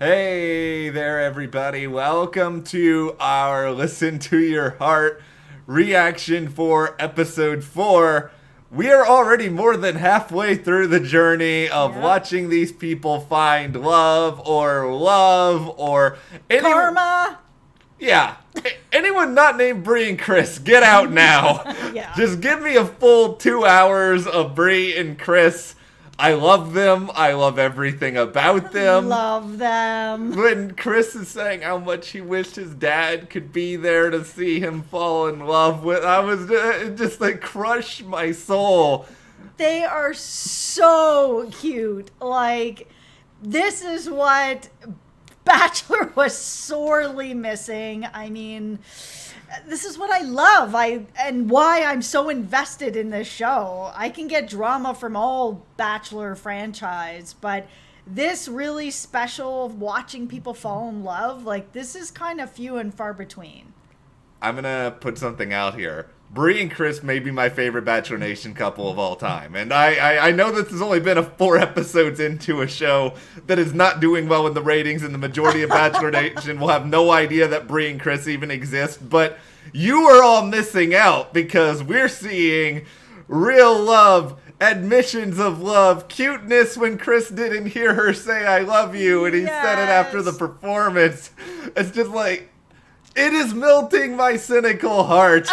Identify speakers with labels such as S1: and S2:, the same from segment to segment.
S1: Hey there, everybody. Welcome to our Listen to Your Heart reaction for episode 4. We are already more than halfway through the journey of watching these people find love or
S2: Karma.
S1: Yeah. Anyone not named Bri and Chris, get out now.
S2: Yeah.
S1: Just give me a full 2 hours of Bri and Chris. I love them. I love everything about them.
S2: Love them.
S1: When Chris is saying how much he wished his dad could be there to see him fall in love with, I was just like crush my soul.
S2: They are so cute. Like, this is what Bachelor was sorely missing. I mean, this is what I love. And why I'm so invested in this show. I can get drama from all Bachelor franchise, but this really special watching people fall in love, like, this is kind of few and far between.
S1: I'm gonna put something out here. Bri and Chris may be my favorite Bachelor Nation couple of all time. And I know this has only been 4 episodes into a show that is not doing well in the ratings, and the majority of Bachelor Nation will have no idea that Bri and Chris even exist. But you are all missing out because we're seeing real love, admissions of love, cuteness when Chris didn't hear her say I love you and he said it after the performance. It's just like, it is melting my cynical heart.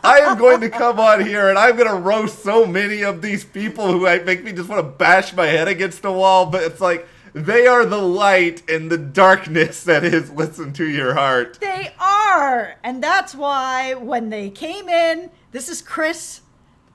S1: I am going to come on here and I'm going to roast so many of these people who make me just want to bash my head against the wall, but it's like, they are the light in the darkness that is Listen to Your Heart.
S2: They are! And that's why when they came in, this is Chris,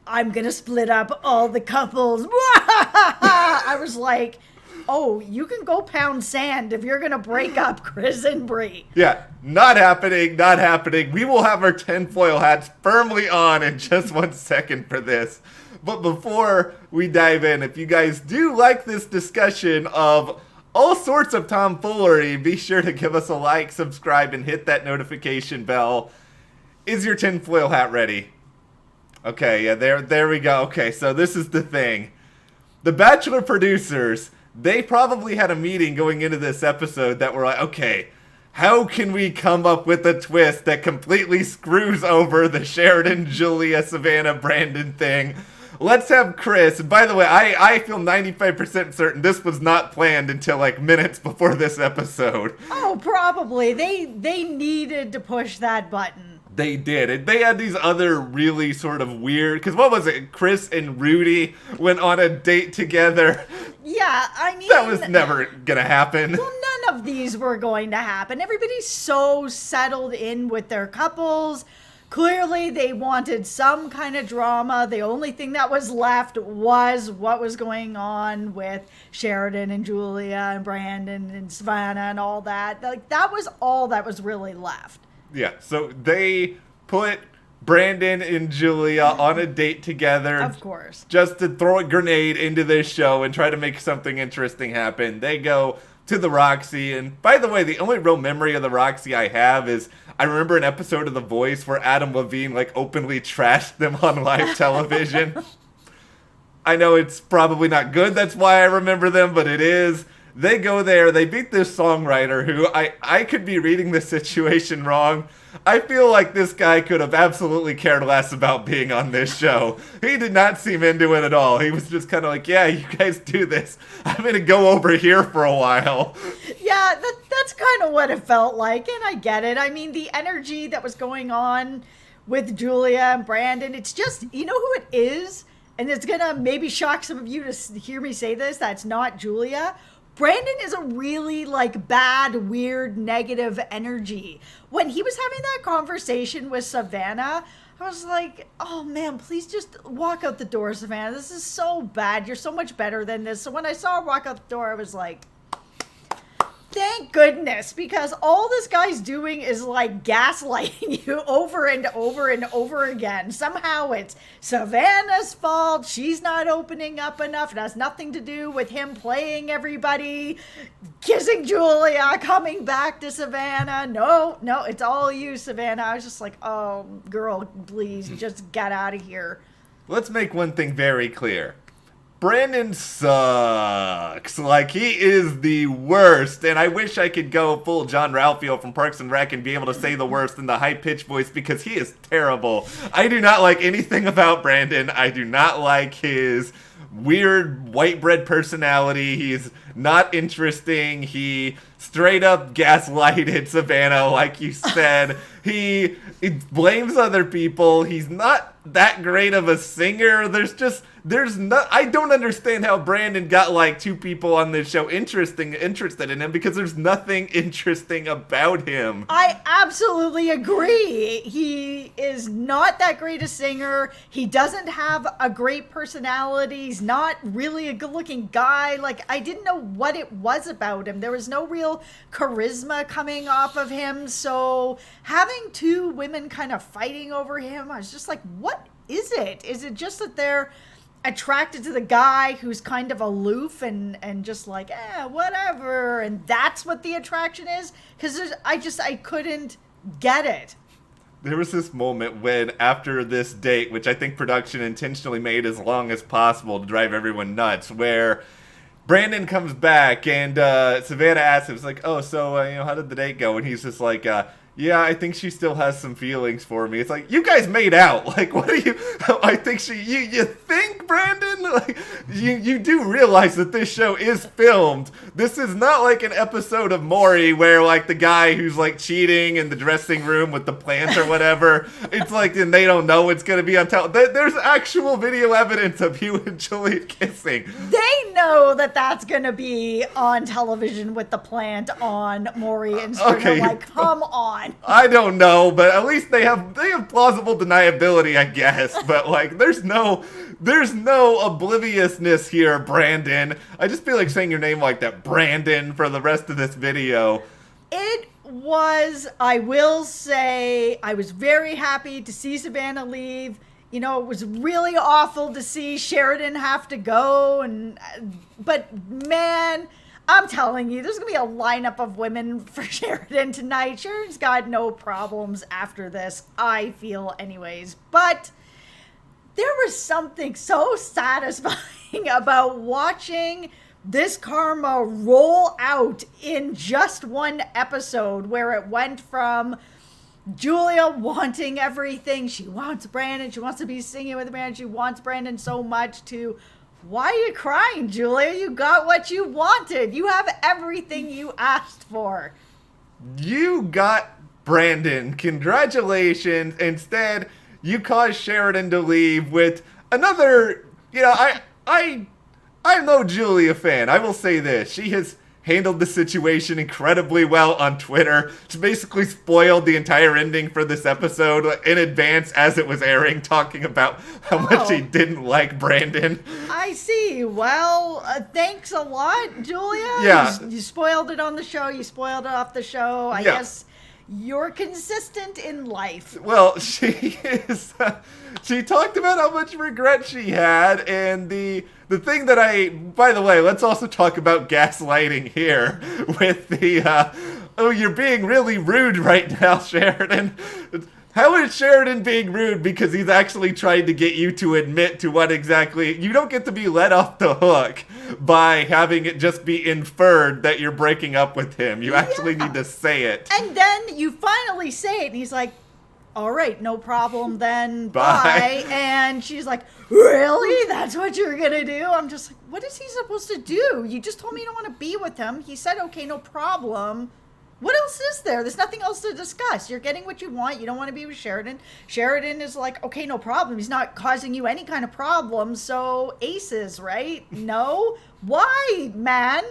S2: I'm going to split up all the couples. I was like, oh, you can go pound sand if you're going to break up Chris and Bri.
S1: Yeah, not happening, not happening. We will have our tinfoil hats firmly on in just 1 second for this. But before we dive in, if you guys do like this discussion of all sorts of tomfoolery, be sure to give us a like, subscribe, and hit that notification bell. Is your tinfoil hat ready? Okay, yeah, there we go. Okay, so this is the thing. The Bachelor producers, they probably had a meeting going into this episode that were like, okay, how can we come up with a twist that completely screws over the Sheridan, Julia, Savannah, Brandon thing? Let's have Chris. And by the way, I feel 95% certain this was not planned until like minutes before this episode.
S2: Oh, probably. They needed to push that button.
S1: They did. And they had these other really sort of weird, because what was it? Chris and Rudy went on a date together.
S2: Yeah, I mean,
S1: that was never gonna happen.
S2: Well, none of these were going to happen. Everybody's so settled in with their couples. Clearly, they wanted some kind of drama. The only thing that was left was what was going on with Sheridan and Julia and Brandon and Savannah and all that. Like, that was all that was really left.
S1: Yeah, so they put Brandon and Julia on a date together.
S2: Of course.
S1: Just to throw a grenade into this show and try to make something interesting happen. They go to the Roxy. And by the way, the only real memory of the Roxy I have is I remember an episode of The Voice where Adam Levine like openly trashed them on live television. I know it's probably not good, that's why I remember them, but it is. They go there, they beat this songwriter who I could be reading the situation wrong. I feel like this guy could have absolutely cared less about being on this show. He did not seem into it at all. He was just kind of like, yeah, you guys do this. I'm going to go over here for a while.
S2: Yeah, that's kind of what it felt like, and I get it. I mean, the energy that was going on with Julia and Brandon, it's just, you know who it is? And it's going to maybe shock some of you to hear me say this, that's not Julia. Brandon is a really, like, bad, weird, negative energy. When he was having that conversation with Savannah, I was like, oh, man, please just walk out the door, Savannah. This is so bad. You're so much better than this. So when I saw her walk out the door, I was like, thank goodness, because all this guy's doing is like gaslighting you over and over and over again. Somehow it's Savannah's fault. She's not opening up enough. It has nothing to do with him playing everybody, kissing Julia, coming back to Savannah. No, it's all you, Savannah. I was just like, oh, girl, please just get out of here.
S1: Let's make one thing very clear. Brandon sucks. Like, he is the worst, and I wish I could go full John Ralphio from Parks and Rec and be able to say the worst in the high-pitched voice, because he is terrible. I do not like anything about Brandon. I do not like his weird white bread personality. He's not interesting. He straight up gaslighted Savannah, like you said. He blames other people. He's not that great of a singer. I don't understand how Brandon got like two people on this show interested in him, because there's nothing interesting about him.
S2: I absolutely agree. He is not that great a singer. He doesn't have a great personality. He's not really a good-looking guy. Like, I didn't know what it was about him. There was no real charisma coming off of him. So having two women kind of fighting over him, I was just like, what is it? Is it just that they're attracted to the guy who's kind of aloof and just like, whatever, and that's what the attraction is? Because I couldn't get it.
S1: There was this moment when, after this date, which I think production intentionally made as long as possible to drive everyone nuts, where Brandon comes back and Savannah asks him, it's like, oh, so, how did the date go? And he's just like, yeah, I think she still has some feelings for me. It's like, you guys made out. Like, what are you? I think you think, Brandon? Like, you do realize that this show is filmed. This is not like an episode of Maury where, like, the guy who's, like, cheating in the dressing room with the plant or whatever, it's like, and they don't know it's going to be on television. There's actual video evidence of you and Julia kissing.
S2: They know that that's going to be on television with the plant on Maury and Stringer.
S1: Okay.
S2: Like, come on.
S1: I don't know, but at least they have plausible deniability, I guess. But like, there's no obliviousness here, Brandon. I just feel like saying your name like that, Brandon, for the rest of this video.
S2: It was, I will say, I was very happy to see Savannah leave. It was really awful to see Sheridan have to go, but man, I'm telling you, there's going to be a lineup of women for Sheridan tonight. Sheridan's got no problems after this, I feel anyways. But there was something so satisfying about watching this karma roll out in just one episode, where it went from Julia wanting everything. She wants Brandon. She wants to be singing with Brandon. She wants Brandon so much, to, why are you crying, Julia? You got what you wanted. You have everything you asked for.
S1: You got Brandon. Congratulations. Instead, you caused Sheridan to leave with another, I'm no Julia fan. I will say this. She has handled the situation incredibly well on Twitter. She basically spoiled the entire ending for this episode in advance as it was airing, talking about how much she didn't like Brandon.
S2: I see. Well, thanks a lot, Julia.
S1: Yeah.
S2: You spoiled it on the show. You spoiled it off the show. I guess you're consistent in life.
S1: Well, she is. She talked about how much regret she had, and the thing that by the way, let's also talk about gaslighting here with the, you're being really rude right now, Sheridan. How is Sheridan being rude? Because he's actually trying to get you to admit to what exactly, you don't get to be let off the hook by having it just be inferred that you're breaking up with him. You actually need to say it.
S2: And then you finally say it, and he's like, all right, no problem then, bye. And she's like, really? That's what you're gonna do? I'm just like, what is he supposed to do? You just told me you don't want to be with him. He said, okay, no problem. What else is there? There's nothing else to discuss. You're getting what you want. You don't want to be with Sheridan. Sheridan is like, okay, no problem. He's not causing you any kind of problem. So aces, right? No? Why, man?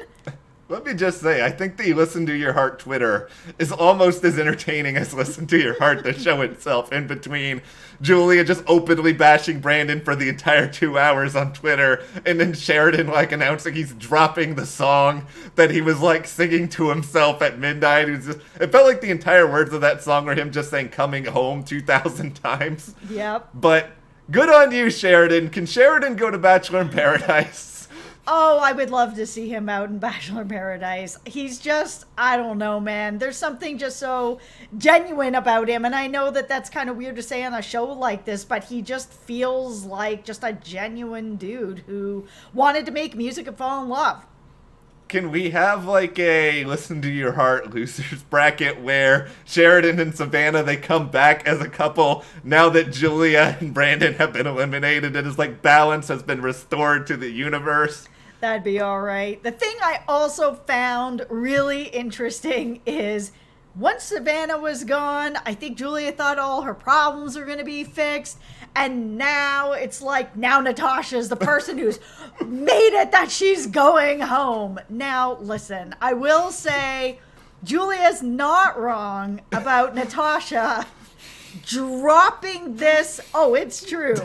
S1: Let me just say, I think the Listen to Your Heart Twitter is almost as entertaining as Listen to Your Heart, the show itself, in between Julia just openly bashing Brandon for the entire 2 hours on Twitter, and then Sheridan, like, announcing he's dropping the song that he was, like, singing to himself at midnight. It felt like the entire words of that song were him just saying coming home 2,000 times.
S2: Yep.
S1: But good on you, Sheridan. Can Sheridan go to Bachelor in Paradise?
S2: Oh, I would love to see him out in Bachelor Paradise. He's just, I don't know, man. There's something just so genuine about him. And I know that that's kind of weird to say on a show like this, but he just feels like just a genuine dude who wanted to make music and fall in love.
S1: Can we have like a listen to your heart losers bracket where Sheridan and Savannah, they come back as a couple now that Julia and Brandon have been eliminated, and it's like balance has been restored to the universe?
S2: That'd be all right. The thing I also found really interesting is once Savannah was gone, I think Julia thought all her problems were going to be fixed. And now it's like, now Natasha's the person who's made it that she's going home. Now, listen, I will say Julia's not wrong about Natasha dropping this. Oh, it's true.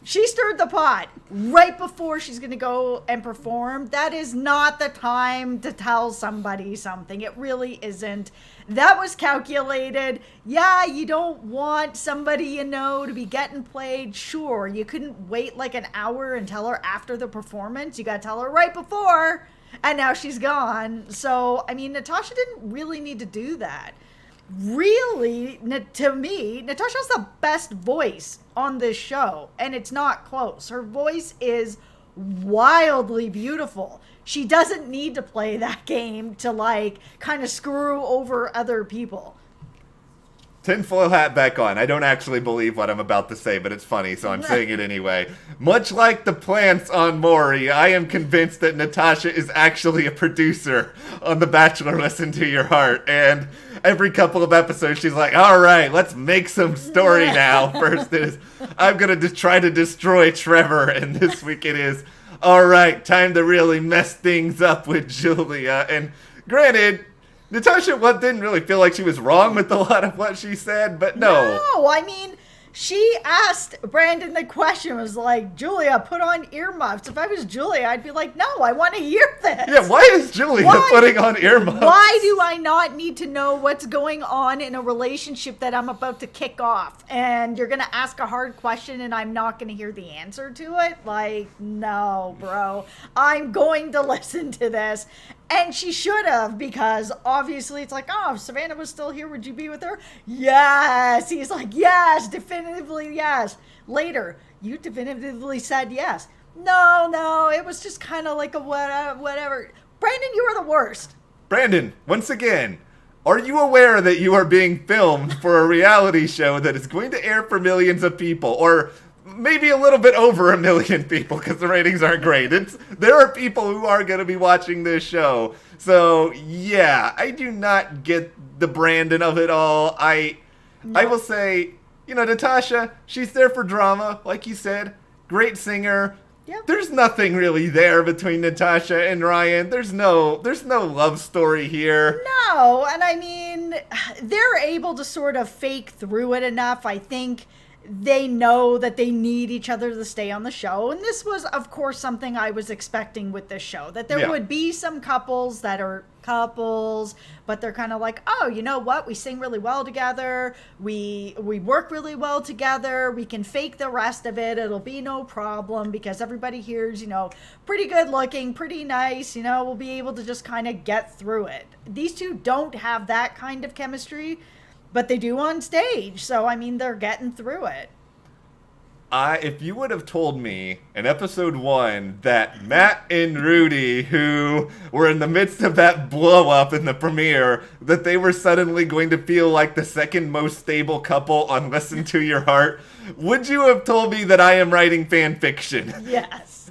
S2: She stirred the pot right before she's going to go and perform. That is not the time to tell somebody something. It really isn't. That was calculated. Yeah, you don't want somebody you know to be getting played. Sure, you couldn't wait like an hour and tell her after the performance. You got to tell her right before, and now she's gone. So, I mean, Natasha didn't really need to do that. Really, to me, Natasha has the best voice on this show, and it's not close. Her voice is wildly beautiful. She doesn't need to play that game to like kind of screw over other people.
S1: Tinfoil hat back on. I don't actually believe what I'm about to say, but it's funny, so I'm saying it anyway. Much like the plants on Maury, I am convinced that Natasha is actually a producer on The Bachelor Listen to Your Heart. And every couple of episodes, she's like, all right, let's make some story now. First is, I'm going to try to destroy Trevor. And this week it is, all right, time to really mess things up with Julia. And granted, Natasha didn't really feel like she was wrong with a lot of what she said, but no.
S2: No, I mean, she asked Brandon the question, was like, Julia, put on earmuffs. If I was Julia, I'd be like, no, I want to hear this.
S1: Yeah, why is Julia putting on earmuffs?
S2: Why do I not need to know what's going on in a relationship that I'm about to kick off? And you're going to ask a hard question and I'm not going to hear the answer to it? Like, no, bro. I'm going to listen to this. And she should have, because obviously it's like, oh, if Savannah was still here, would you be with her? Yes. He's like, yes, definitively yes. Later, you definitively said yes. No, it was just kind of like a whatever. Brandon, you are the worst.
S1: Brandon, once again, are you aware that you are being filmed for a reality show that is going to air for millions of people, or maybe a little bit over 1 million people because the ratings aren't great? There are people who are going to be watching this show. So, yeah, I do not get the Brandon of it all. I will say, Natasha, she's there for drama, like you said. Great singer.
S2: Yep.
S1: There's nothing really there between Natasha and Ryan. There's no love story here.
S2: No, and I mean, they're able to sort of fake through it enough. I think they know that they need each other to stay on the show. And this was, of course, something I was expecting with this show. That there would be some couples that are couples, but they're kind of like, oh, you know what? We sing really well together. We work really well together. We can fake the rest of it. It'll be no problem because everybody here's, pretty good looking, pretty nice. We'll be able to just kind of get through it. These two don't have that kind of chemistry, but they do on stage. So, I mean, they're getting through it.
S1: If you would have told me in episode 1 that Matt and Rudy, who were in the midst of that blow up in the premiere, that they were suddenly going to feel like the second most stable couple on Listen to Your Heart, would you have told me that I am writing fan fiction?
S2: Yes.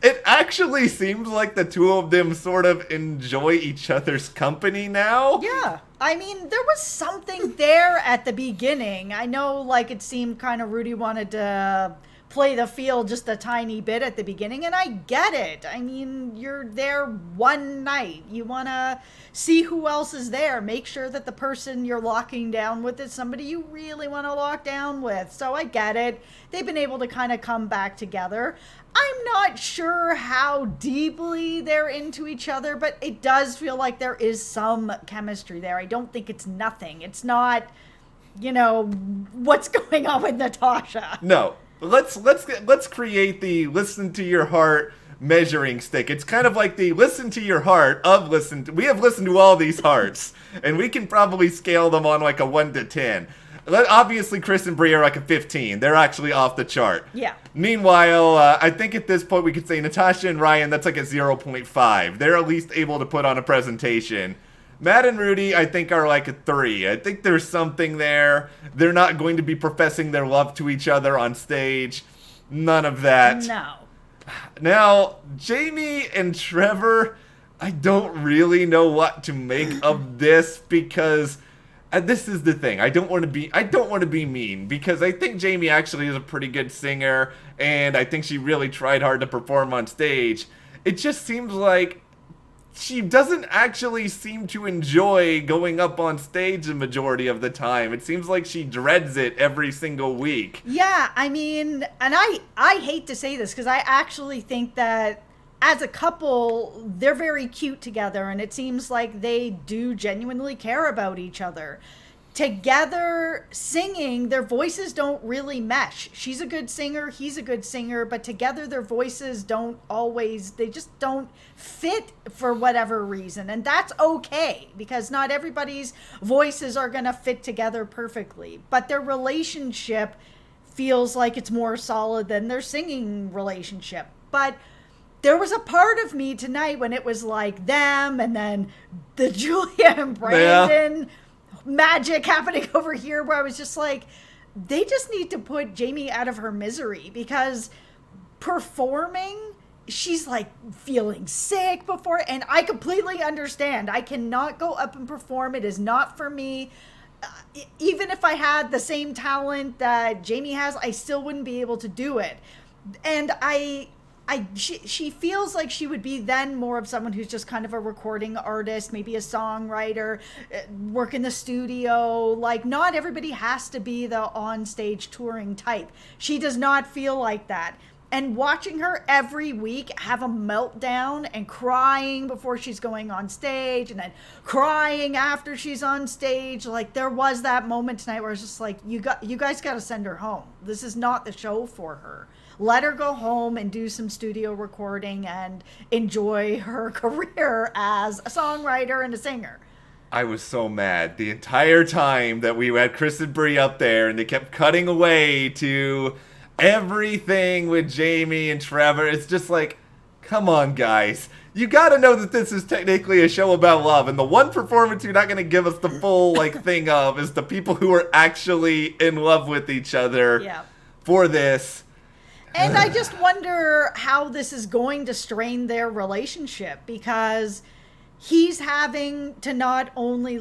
S1: It actually seems like the two of them sort of enjoy each other's company now.
S2: Yeah. I mean, there was something there at the beginning. I know, like, it seemed kind of Rudy wanted to play the field just a tiny bit at the beginning, and I get it. I mean, you're there one night. You want to see who else is there. Make sure that the person you're locking down with is somebody you really want to lock down with. So I get it. They've been able to kind of come back together. I'm not sure how deeply they're into each other, but it does feel like there is some chemistry there. I don't think it's nothing. It's not, what's going on with Natasha.
S1: No. Let's create the Listen to Your Heart measuring stick. It's kind of like the listen to your heart of we have listened to all these hearts, and we can probably scale them on like a 1 to 10. Obviously, Chris and Bri are like a 15. They're actually off the chart.
S2: Yeah.
S1: Meanwhile, I think at this point we could say Natasha and Ryan, that's like a 0.5. They're at least able to put on a presentation. Matt and Rudy, I think, are like a 3. I think there's something there. They're not going to be professing their love to each other on stage. None of that.
S2: No.
S1: Now, Jamie and Trevor, I don't really know what to make of this because this is the thing. I don't want to be mean because I think Jamie actually is a pretty good singer and I think she really tried hard to perform on stage. It just seems like she doesn't actually seem to enjoy going up on stage the majority of the time. It seems like she dreads it every single week.
S2: Yeah, I mean, and I hate to say this because I actually think that as a couple, they're very cute together, and it seems like they do genuinely care about each other. Together singing, their voices don't really mesh. She's a good singer, he's a good singer, but together their voices they just don't fit for whatever reason. And that's okay, because not everybody's voices are going to fit together perfectly. But their relationship feels like it's more solid than their singing relationship. But there was a part of me tonight when it was like them and then the Julia and Brandon magic happening over here, where I was just like, they just need to put Jamie out of her misery, because performing, she's like feeling sick before, and I completely understand. I cannot go up and perform. It is not for me. Even if I had the same talent that Jamie has, I still wouldn't be able to do it. And she feels like she would be then more of someone who's just kind of a recording artist, maybe a songwriter, work in the studio. Like, not everybody has to be the on-stage touring type. She does not feel like that. And watching her every week have a meltdown and crying before she's going on stage and then crying after she's on stage, like, there was that moment tonight where I was just like, you guys got to send her home. This is not the show for her. Let her go home and do some studio recording and enjoy her career as a songwriter and a singer.
S1: I was so mad the entire time that we had Chris and Bri up there, and they kept cutting away to everything with Jamie and Trevor. It's just like, come on, guys. You gotta know that this is technically a show about love, and the one performance you're not gonna give us the full thing of is the people who are actually in love with each other for this.
S2: And I just wonder how this is going to strain their relationship, because he's having to not only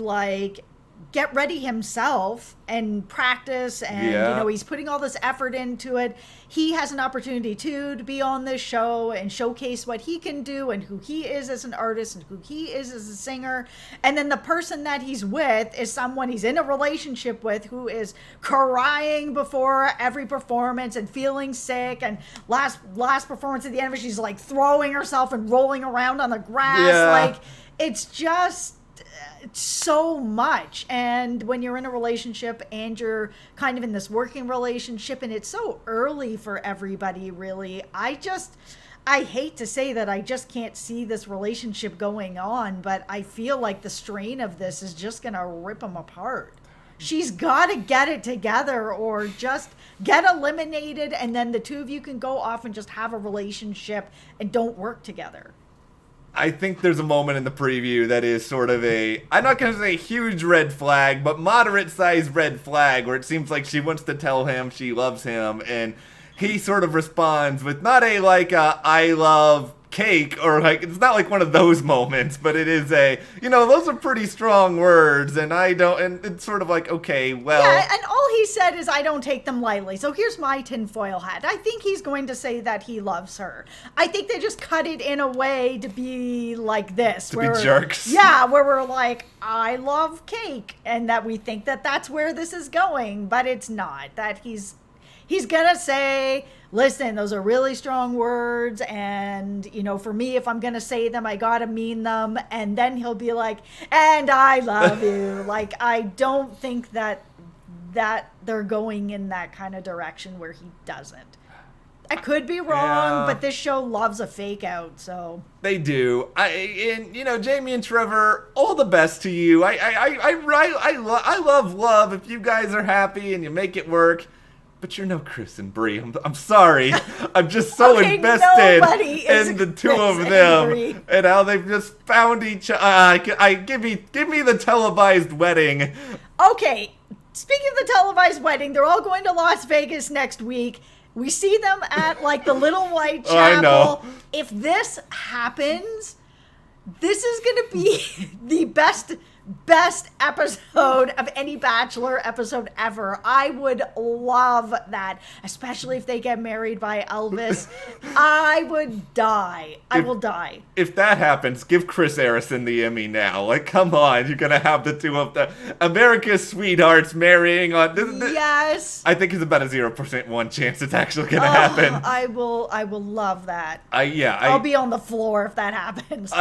S2: get ready himself and practice, and he's putting all this effort into it. He has an opportunity too to be on this show and showcase what he can do and who he is as an artist and who he is as a singer. And then the person that he's with is someone he's in a relationship with who is crying before every performance and feeling sick, and last performance at the end of it, she's like throwing herself and rolling around on the grass. It's just so much. And when you're in a relationship and you're kind of in this working relationship and it's so early for everybody, really, I hate to say that I just can't see this relationship going on, but I feel like the strain of this is just gonna rip them apart. She's got to get it together or just get eliminated, and then the two of you can go off and just have a relationship and don't work together.
S1: I think there's a moment in the preview that is sort of I'm not going to say huge red flag, but moderate-sized red flag, where it seems like she wants to tell him she loves him, and he sort of responds with not a I love cake, or it's not like one of those moments, but it is those are pretty strong words, and it's sort of like, okay, well.
S2: Yeah, and all he said is, I don't take them lightly. So here's my tinfoil hat. I think he's going to say that he loves her. I think they just cut it in a way to be like this.
S1: To be jerks.
S2: Yeah, where we're like, I love cake, and that we think that that's where this is going, but it's not. That he's gonna say, listen, those are really strong words, and for me, if I'm gonna say them, I gotta mean them. And then he'll be like, and I love you. I don't think that they're going in that kind of direction where he doesn't. I could be wrong, but this show loves a fake out, so.
S1: They do. And you know, Jamie and Trevor, all the best to you. I love love if you guys are happy and you make it work. But you're no Chris and Bri. I'm sorry. I'm just so invested in the two of them and how they've just found each other. Give me the televised wedding.
S2: Okay, speaking of the televised wedding, they're all going to Las Vegas next week. We see them at like the Little White Chapel.
S1: I know.
S2: If this happens, this is going to be the best episode of any Bachelor episode ever. I would love that, especially if they get married by Elvis. I would die. I will die.
S1: If that happens, give Chris Harrison the Emmy now. Like, come on, you're gonna have the two of the America's sweethearts marrying on.
S2: Yes.
S1: I think it's about a 0% chance it's actually gonna happen.
S2: I will love that.
S1: Yeah.
S2: I'll be on the floor if that happens.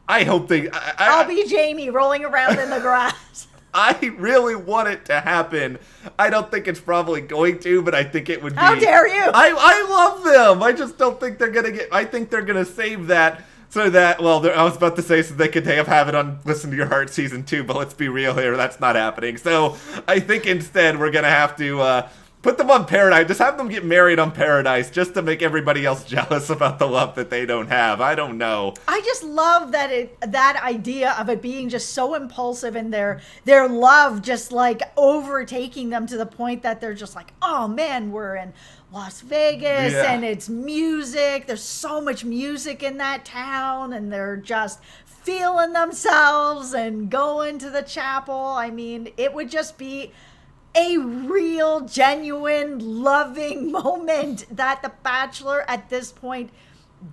S1: I hope they.
S2: I'll be Jamie rolling around in the grass.
S1: I really want it to happen. I don't think it's probably going to, but I think it would be.
S2: How dare you?
S1: I love them. I just don't think they're gonna get. I think they're gonna save that so that. Well, I was about to say so they could have it on Listen to Your Heart season 2, but let's be real here. That's not happening. So I think instead we're gonna have to. Put them on Paradise. Just have them get married on Paradise just to make everybody else jealous about the love that they don't have. I don't know.
S2: I just love that idea of it being just so impulsive and their love just like overtaking them to the point that they're just like, oh man, we're in Las Vegas and it's music. There's so much music in that town and they're just feeling themselves and going to the chapel. I mean, it would just be a real, genuine, loving moment that The Bachelor at this point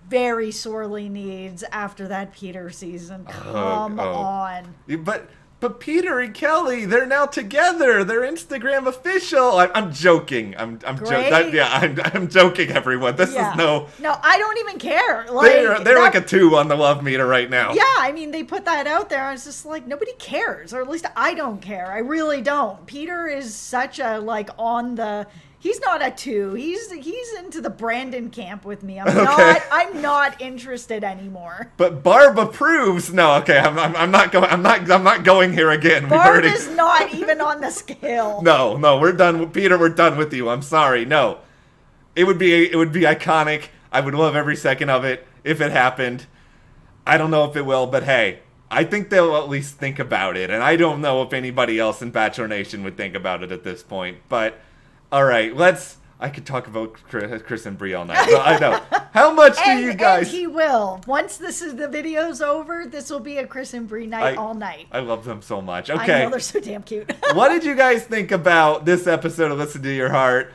S2: very sorely needs after that Peter season. Come on.
S1: But Peter and Kelly, they're now together. They're Instagram official. I'm joking. I'm joking, everyone. This is no.
S2: No, I don't even care.
S1: Like, they're like a 2 on the love meter right now.
S2: Yeah, I mean, they put that out there. I was just like, nobody cares, or at least I don't care. I really don't. Peter is such a he's not a 2. He's into the Brandon camp with me. I'm not interested anymore.
S1: But Barb approves. No, okay, I'm not going here again.
S2: Barb is not even on the scale.
S1: No, we're done. Peter, we're done with you. I'm sorry. No, it would be iconic. I would love every second of it if it happened. I don't know if it will, but hey, I think they'll at least think about it. And I don't know if anybody else in Bachelor Nation would think about it at this point, but. All right, I could talk about Chris and Bri all night. Well, I know. How much do you guys...
S2: And he will. Once the video's over, this will be a Chris and Bri night all night.
S1: I love them so much. Okay.
S2: I know, they're so damn cute.
S1: What did you guys think about this episode of Listen to Your Heart?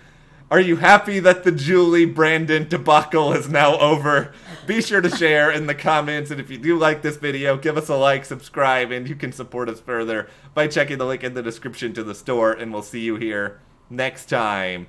S1: Are you happy that the Julie-Brandon debacle is now over? Be sure to share in the comments, and if you do like this video, give us a like, subscribe, and you can support us further by checking the link in the description to the store, and we'll see you here next time